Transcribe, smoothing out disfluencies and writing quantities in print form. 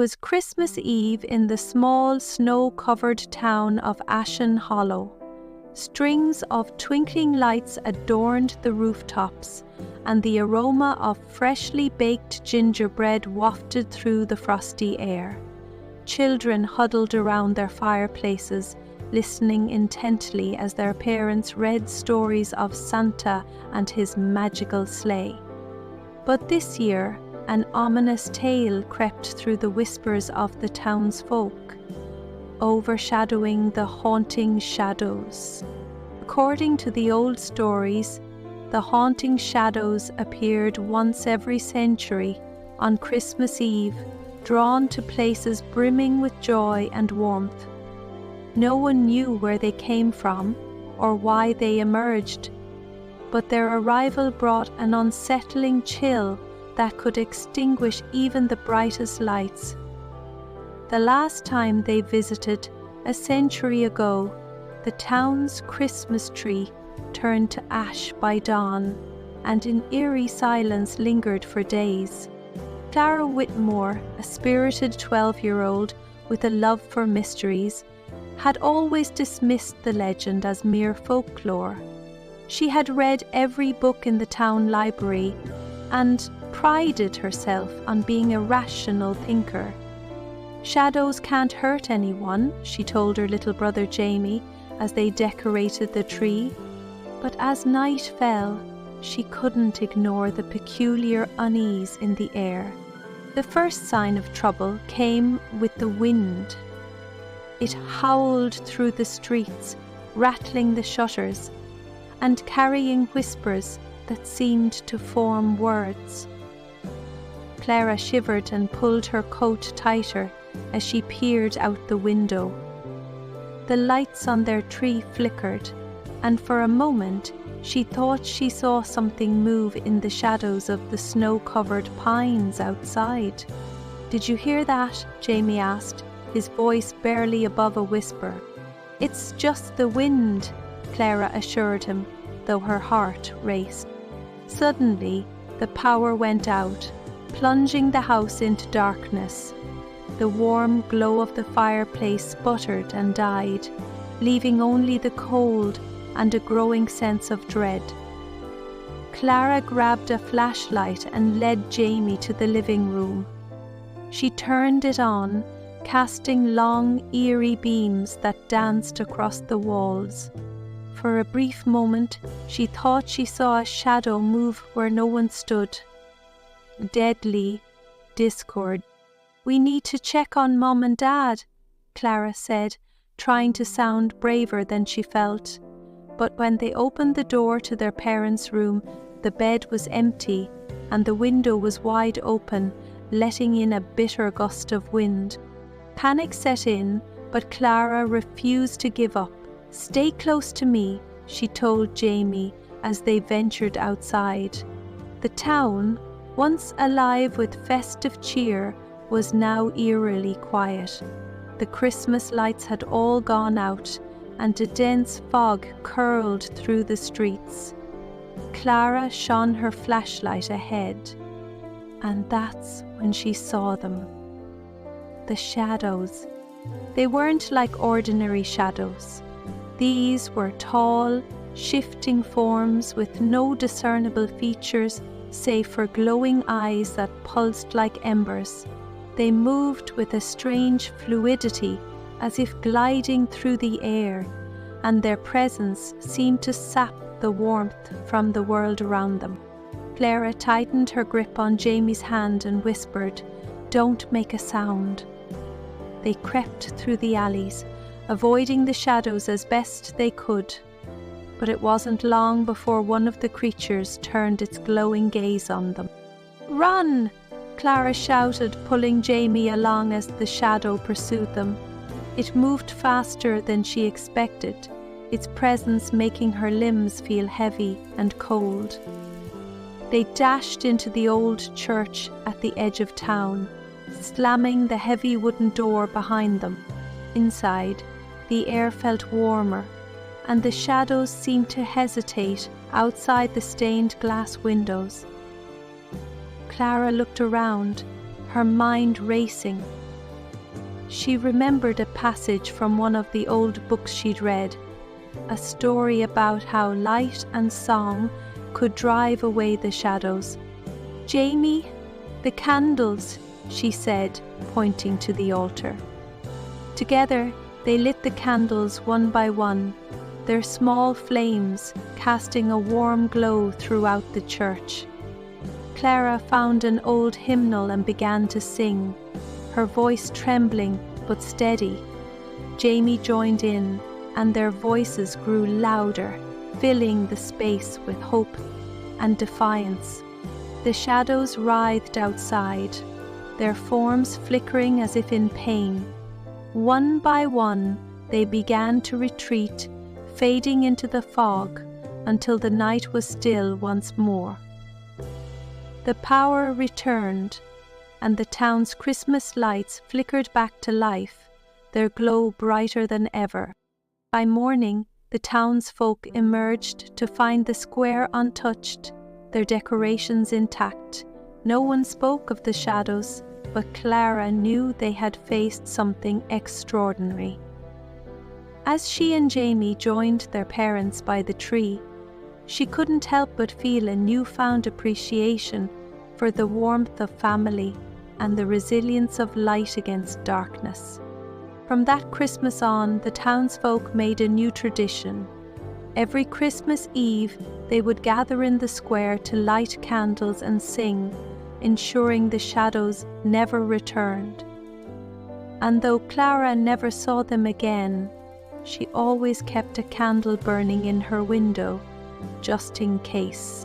was Christmas Eve in the small snow-covered town of Ashen Hollow. Strings of twinkling lights adorned the rooftops, and the aroma of freshly baked gingerbread wafted through the frosty air. Children huddled around their fireplaces, listening intently as their parents read stories of Santa and his magical sleigh. But this year, an ominous tale crept through the whispers of the townsfolk, overshadowing the haunting shadows. According to the old stories, the haunting shadows appeared once every century on Christmas Eve, drawn to places brimming with joy and warmth. No one knew where they came from or why they emerged, but their arrival brought an unsettling chill that could extinguish even the brightest lights. The last time they visited, a century ago, the town's Christmas tree turned to ash by dawn, and in eerie silence lingered for days. Clara Whitmore, a spirited 12-year-old with a love for mysteries, had always dismissed the legend as mere folklore. She had read every book in the town library and prided herself on being a rational thinker. "Shadows can't hurt anyone," she told her little brother Jamie as they decorated the tree. But as night fell, she couldn't ignore the peculiar unease in the air. The first sign of trouble came with the wind. It howled through the streets, rattling the shutters, and carrying whispers that seemed to form words. Clara shivered and pulled her coat tighter as she peered out the window. The lights on their tree flickered, and for a moment she thought she saw something move in the shadows of the snow-covered pines outside. "Did you hear that?" Jamie asked, his voice barely above a whisper. "It's just the wind," Clara assured him, though her heart raced. Suddenly, the power went out, plunging the house into darkness. The warm glow of the fireplace sputtered and died, leaving only the cold and a growing sense of dread. Clara grabbed a flashlight and led Jamie to the living room. She turned it on, casting long, eerie beams that danced across the walls. For a brief moment, she thought she saw a shadow move where no one stood. Deadly discord. "We need to check on Mom and Dad," Clara said, trying to sound braver than she felt. But when they opened the door to their parents' room, the bed was empty and the window was wide open, letting in a bitter gust of wind. Panic set in, but Clara refused to give up. "Stay close to me," she told Jamie as they ventured outside. The town, once alive with festive cheer, was now eerily quiet. The Christmas lights had all gone out, and a dense fog curled through the streets. Clara shone her flashlight ahead, and that's when she saw them. The shadows. They weren't like ordinary shadows. These were tall, shifting forms with no discernible features save for glowing eyes that pulsed like embers. They moved with a strange fluidity, as if gliding through the air, and their presence seemed to sap the warmth from the world around them. Clara tightened her grip on Jamie's hand and whispered, "Don't make a sound." They crept through the alleys, avoiding the shadows as best they could. But it wasn't long before one of the creatures turned its glowing gaze on them. "Run!" Clara shouted, pulling Jamie along as the shadow pursued them. It moved faster than she expected, its presence making her limbs feel heavy and cold. They dashed into the old church at the edge of town, slamming the heavy wooden door behind them. Inside, the air felt warmer, and the shadows seemed to hesitate outside the stained glass windows. Clara looked around, her mind racing. She remembered a passage from one of the old books she'd read, a story about how light and song could drive away the shadows. "Jamie, the candles," she said, pointing to the altar. Together, they lit the candles one by one, their small flames casting a warm glow throughout the church. Clara found an old hymnal and began to sing, her voice trembling but steady. Jamie joined in, and their voices grew louder, filling the space with hope and defiance. The shadows writhed outside, their forms flickering as if in pain. One by one, they began to retreat, fading into the fog until the night was still once more. The power returned, and the town's Christmas lights flickered back to life, their glow brighter than ever. By morning, the townsfolk emerged to find the square untouched, their decorations intact. No one spoke of the shadows, but Clara knew they had faced something extraordinary. As she and Jamie joined their parents by the tree, she couldn't help but feel a newfound appreciation for the warmth of family and the resilience of light against darkness. From that Christmas on, the townsfolk made a new tradition. Every Christmas Eve, they would gather in the square to light candles and sing, ensuring the shadows never returned. And though Clara never saw them again, she always kept a candle burning in her window, just in case.